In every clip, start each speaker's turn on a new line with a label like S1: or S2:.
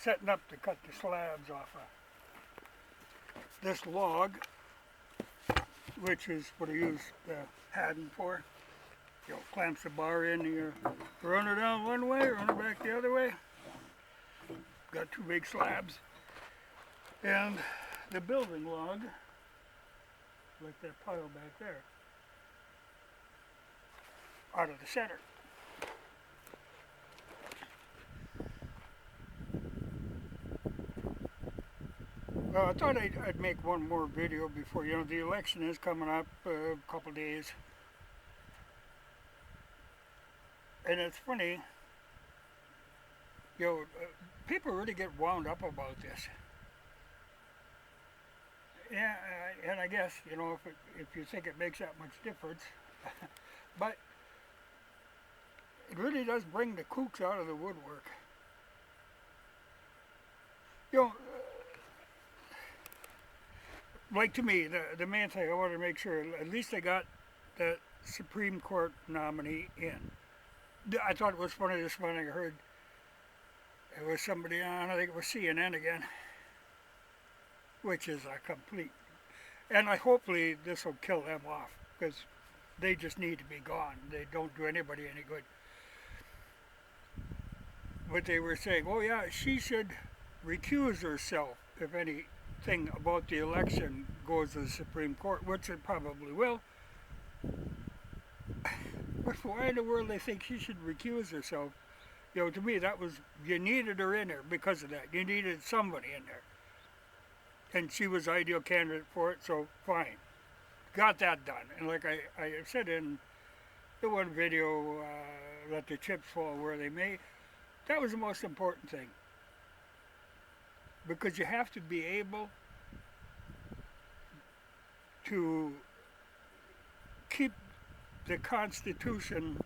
S1: setting up to cut the slabs off of this log, which is what I use the padding for. You know, clamps the bar in, you run her down one way, run her back the other way. Got two big slabs. And the building log, like that pile back there, out of the center. Well, I thought I'd make one more video before, you know, the election is coming up a couple days. And it's funny, you know, people really get wound up about this. Yeah, and I guess, you know, if you think it makes that much difference, but it really does bring the kooks out of the woodwork. You know, like to me, the main thing I wanted to make sure, at least they got that Supreme Court nominee in. I thought it was funny this morning. I heard it was somebody on, I think it was CNN again, which is a complete, and hopefully this will kill them off, because they just need to be gone. They don't do anybody any good. But they were saying, oh yeah, she should recuse herself if anything about the election goes to the Supreme Court, which it probably will. But why in the world they think she should recuse herself? You know, to me that was, you needed her in there because of that. You needed somebody in there. And she was the ideal candidate for it, so fine. Got that done. And like I said in the one video, let the chips fall where they may, that was the most important thing. Because you have to be able to keep the Constitution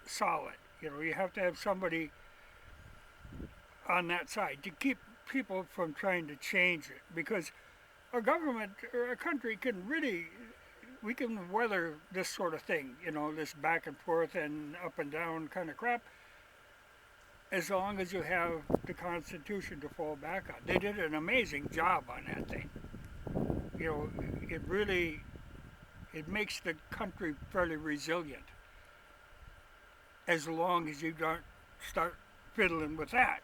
S1: solid. You know, you have to have somebody on that side to keep people from trying to change it, because our government or our country can really, we can weather this sort of thing, you know, this back and forth and up and down kind of crap, as long as you have the Constitution to fall back on. They did an amazing job on that thing. You know, it really, it makes the country fairly resilient, as long as you don't start fiddling with that,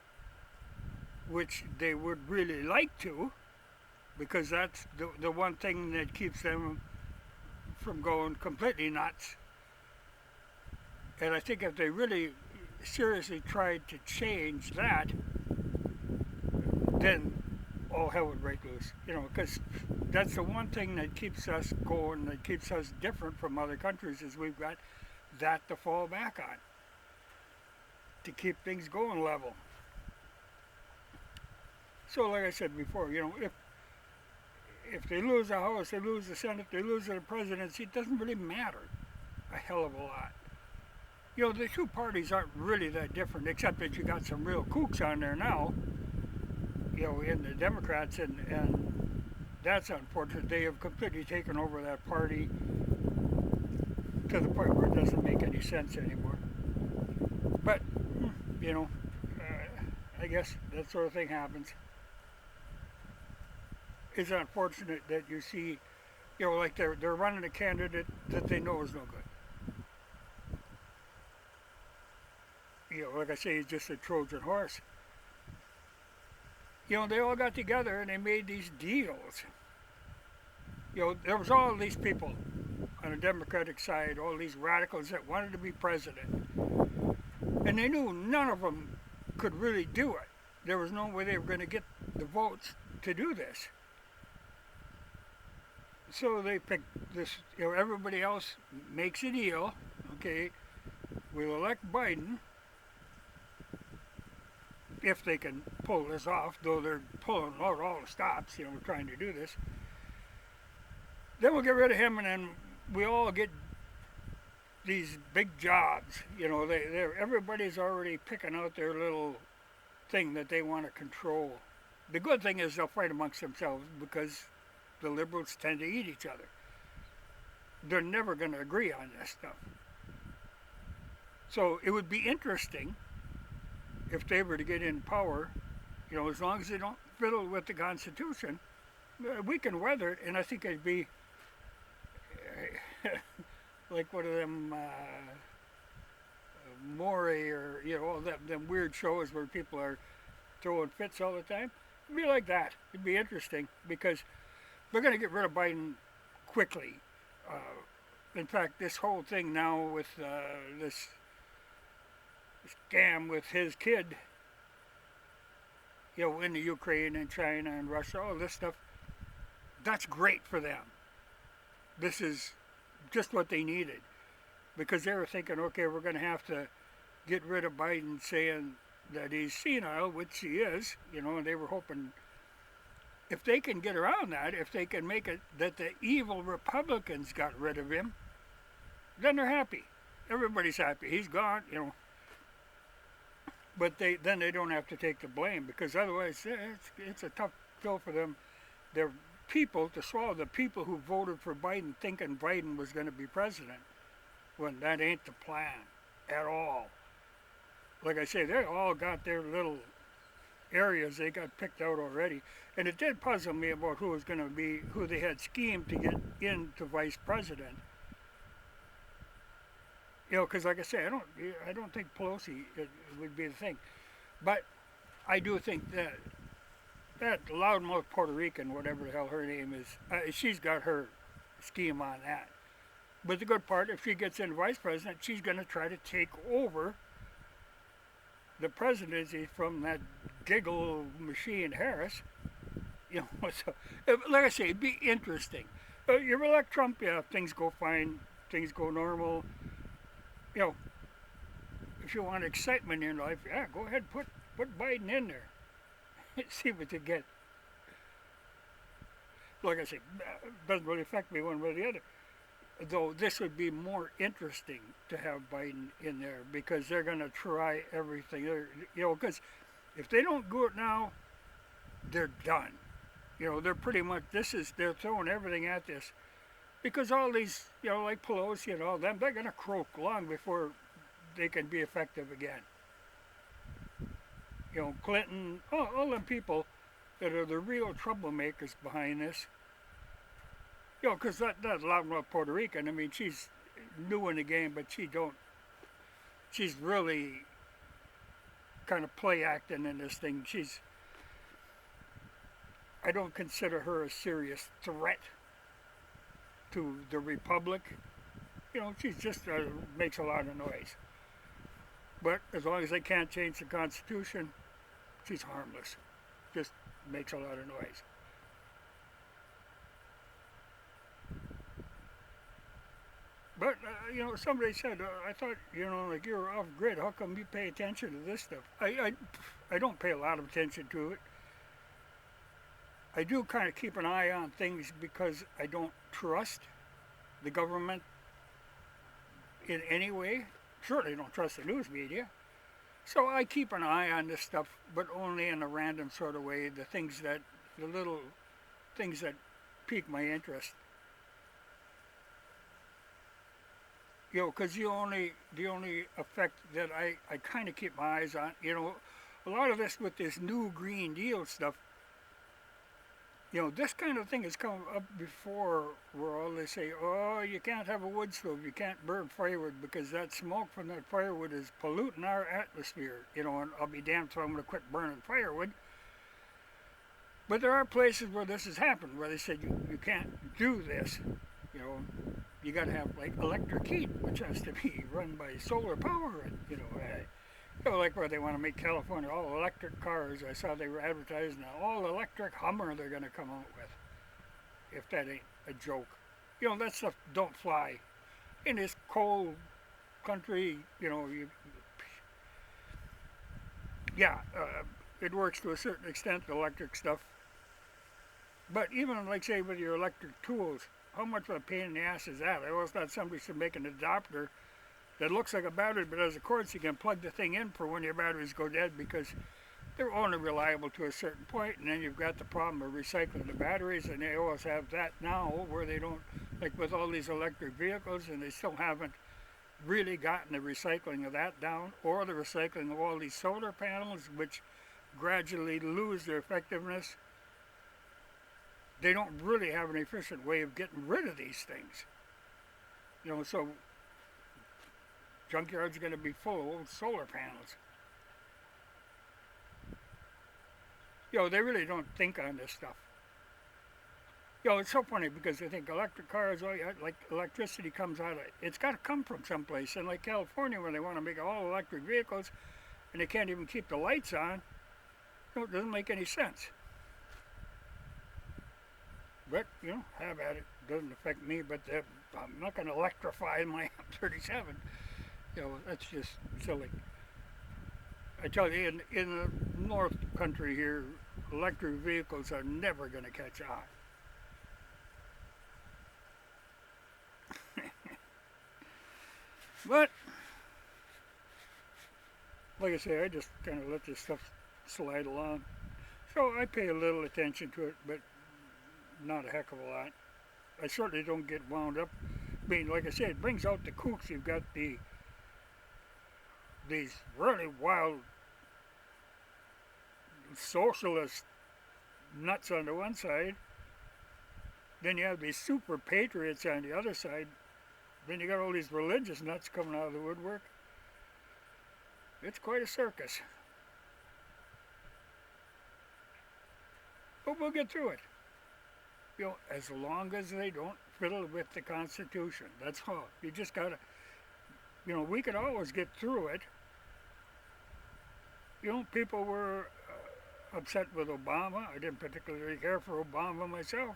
S1: which they would really like to, because that's the one thing that keeps them from going completely nuts. And I think if they really seriously tried to change that, then all hell would break loose. You know, because that's the one thing that keeps us going, that keeps us different from other countries, is we've got that to fall back on, to keep things going level. So like I said before, you know, if they lose the House, they lose the Senate, they lose the presidency, it doesn't really matter a hell of a lot. You know, the two parties aren't really that different, except that you got some real kooks on there now, you know, in the Democrats, and that's unfortunate. They have completely taken over that party to the point where it doesn't make any sense anymore. But, you know, I guess that sort of thing happens. It's unfortunate that you see, you know, like they're running a candidate that they know is no good. You know, like I say, he's just a Trojan horse. You know, they all got together and they made these deals. You know, there was all these people on the Democratic side, all these radicals that wanted to be president. And they knew none of them could really do it. There was no way they were going to get the votes to do this. So they picked this, you know, everybody else makes a deal, okay, we'll elect Biden, if they can pull this off, though they're pulling out all the stops, you know, trying to do this. Then we'll get rid of him, and then we all get these big jobs. You know, everybody's already picking out their little thing that they want to control. The good thing is they'll fight amongst themselves, because the liberals tend to eat each other. They're never going to agree on this stuff. So it would be interesting if they were to get in power, as long as they don't fiddle with the Constitution, we can weather it, and I think it'd be like one of them Maury or all them weird shows where people are throwing fits all the time. It'd be like that. It'd be interesting because they're going to get rid of Biden quickly. In fact, this whole thing now with this scam with his kid, in the Ukraine and China and Russia, all this stuff, that's great for them. This is just what they needed because they were thinking, okay, we're going to have to get rid of Biden saying that he's senile, which he is, and they were hoping if they can get around that, if they can make it that the evil Republicans got rid of him, then they're happy. Everybody's happy. He's gone, But then they don't have to take the blame because otherwise it's a tough pill for them. Their people to swallow. The people who voted for Biden thinking Biden was going to be president, when that ain't the plan at all. Like I say, they all got their little areas they got picked out already, and it did puzzle me about who was going to be, who they had schemed to get into vice president. Because like I say, I don't think Pelosi it would be the thing, but I do think that loudmouth Puerto Rican, whatever the hell her name is, she's got her scheme on that. But the good part, if she gets in vice president, she's going to try to take over the presidency from that giggle machine Harris. So, like I say, it'd be interesting. You elect Trump, yeah, things go fine, things go normal. If you want excitement in life, yeah, go ahead, put Biden in there. See what you get. Like I say, it doesn't really affect me one way or the other. Though this would be more interesting to have Biden in there because they're going to try everything. Because if they don't do it now, they're done. They're pretty much, they're throwing everything at this. Because all these, like Pelosi and all them, they're going to croak long before they can be effective again. Clinton, all them people that are the real troublemakers behind this. Because that loudmouth Puerto Rican, I mean, she's new in the game, but she's really kind of play acting in this thing. I don't consider her a serious threat to the Republic. She's just makes a lot of noise. But as long as they can't change the Constitution, she's harmless. Just makes a lot of noise. But, somebody said, I thought, like you're off grid. How come you pay attention to this stuff? I don't pay a lot of attention to it. I do kind of keep an eye on things because I don't trust the government in any way. Certainly don't trust the news media. So I keep an eye on this stuff, but only in a random sort of way, the little things that pique my interest. Because the only effect that I kind of keep my eyes on, a lot of this with this new Green Deal stuff, this kind of thing has come up before where all they say, oh, you can't have a wood stove, you can't burn firewood because that smoke from that firewood is polluting our atmosphere, and I'll be damned if I'm going to quit burning firewood. But there are places where this has happened, where they said you can't do this, you got to have like electric heat, which has to be run by solar power, and like where they want to make California all electric cars. I saw they were advertising an all electric Hummer they're going to come out with. If that ain't a joke, that stuff don't fly in this cold country. It works to a certain extent, the electric stuff. But even like say with your electric tools, how much of a pain in the ass is that? I always thought somebody should make an adapter that looks like a battery but has a cord so you can plug the thing in for when your batteries go dead, because they're only reliable to a certain point, and then you've got the problem of recycling the batteries, and they always have that now where they don't, like with all these electric vehicles, and they still haven't really gotten the recycling of that down, or the recycling of all these solar panels, which gradually lose their effectiveness. They don't really have an efficient way of getting rid of these things. So junkyards are going to be full of old solar panels. They really don't think on this stuff. It's so funny because they think electric cars, like electricity comes out of it. It's got to come from someplace. And like California, where they want to make all electric vehicles, and they can't even keep the lights on, it doesn't make any sense. But, have at it. Doesn't affect me, but I'm not going to electrify my M37. That's just silly. I tell you, in the North Country here, electric vehicles are never going to catch on. But, like I say, I just kind of let this stuff slide along. So I pay a little attention to it, but not a heck of a lot. I certainly don't get wound up. Like I say, it brings out the kooks. You've got these really wild socialist nuts on the one side. Then you have these super patriots on the other side. Then you got all these religious nuts coming out of the woodwork. It's quite a circus. But we'll get through it. As long as they don't fiddle with the Constitution. That's all. You just gotta, we could always get through it. People were upset with Obama. I didn't particularly care for Obama myself.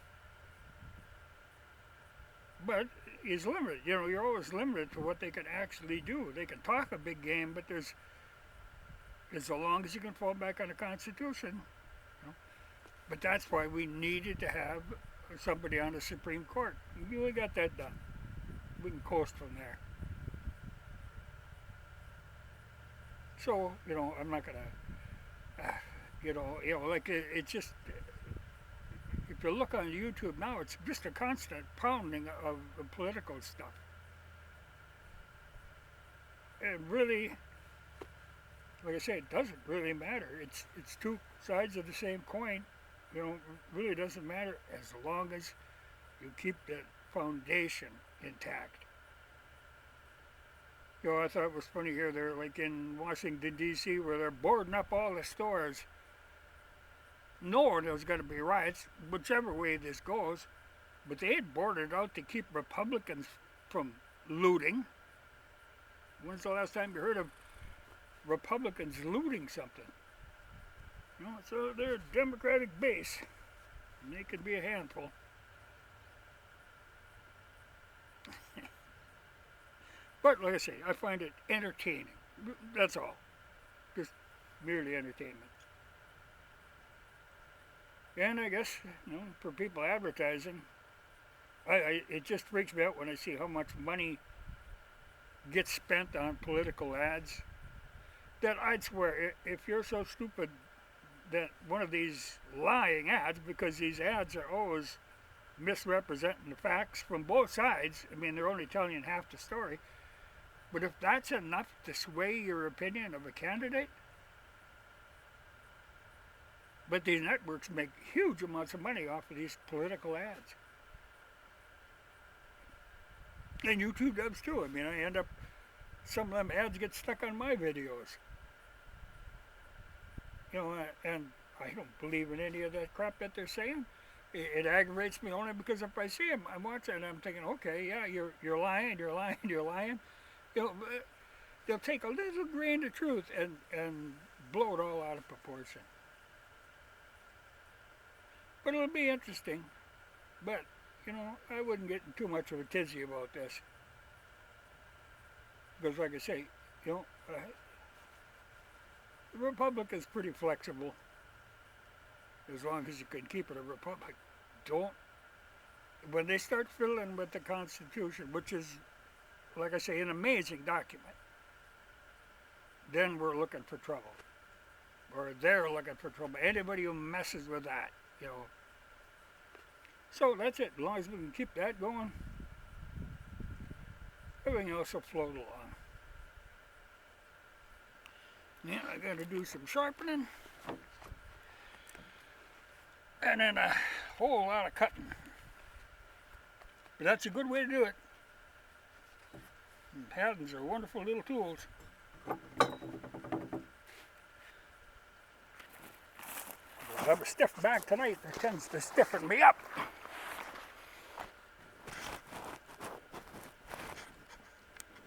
S1: But he's limited. You're always limited to what they can actually do. They can talk a big game, but as long as you can fall back on the Constitution. But that's why we needed to have somebody on the Supreme Court. We got that done. We can coast from there. So, I'm not going to, like it's just, if you look on YouTube now, it's just a constant pounding of political stuff. And really, like I say, it doesn't really matter. It's two sides of the same coin. It really doesn't matter as long as you keep that foundation intact. I thought it was funny here. They're like in Washington, D.C., where they're boarding up all the stores, knowing there's going to be riots, whichever way this goes. But they had boarded out to keep Republicans from looting. When's the last time you heard of Republicans looting something? So they're a Democratic base, and they could be a handful. But like I say, I find it entertaining. That's all. Just merely entertainment. And I guess, for people advertising, it just freaks me out when I see how much money gets spent on political ads. That I'd swear, if you're so stupid that one of these lying ads, because these ads are always misrepresenting the facts from both sides. They're only telling you half the story. But if that's enough to sway your opinion of a candidate, but these networks make huge amounts of money off of these political ads. And YouTube does too. I end up, some of them ads get stuck on my videos. And I don't believe in any of that crap that they're saying. It aggravates me only because if I see them, I'm watching and I'm thinking, okay, yeah, you're lying. They'll take a little grain of truth and blow it all out of proportion. But it'll be interesting. But, I wouldn't get in too much of a tizzy about this. Because like I say, the republic is pretty flexible, as long as you can keep it a republic. When they start fiddling with the Constitution, which is, like I say, an amazing document, then we're looking for trouble. Or they're looking for trouble. Anybody who messes with that, So that's it. As long as we can keep that going. Everything else will float along. Yeah, I got to do some sharpening. And then a whole lot of cutting. But that's a good way to do it. And paddles are wonderful little tools. I'll have a stiff back tonight that tends to stiffen me up.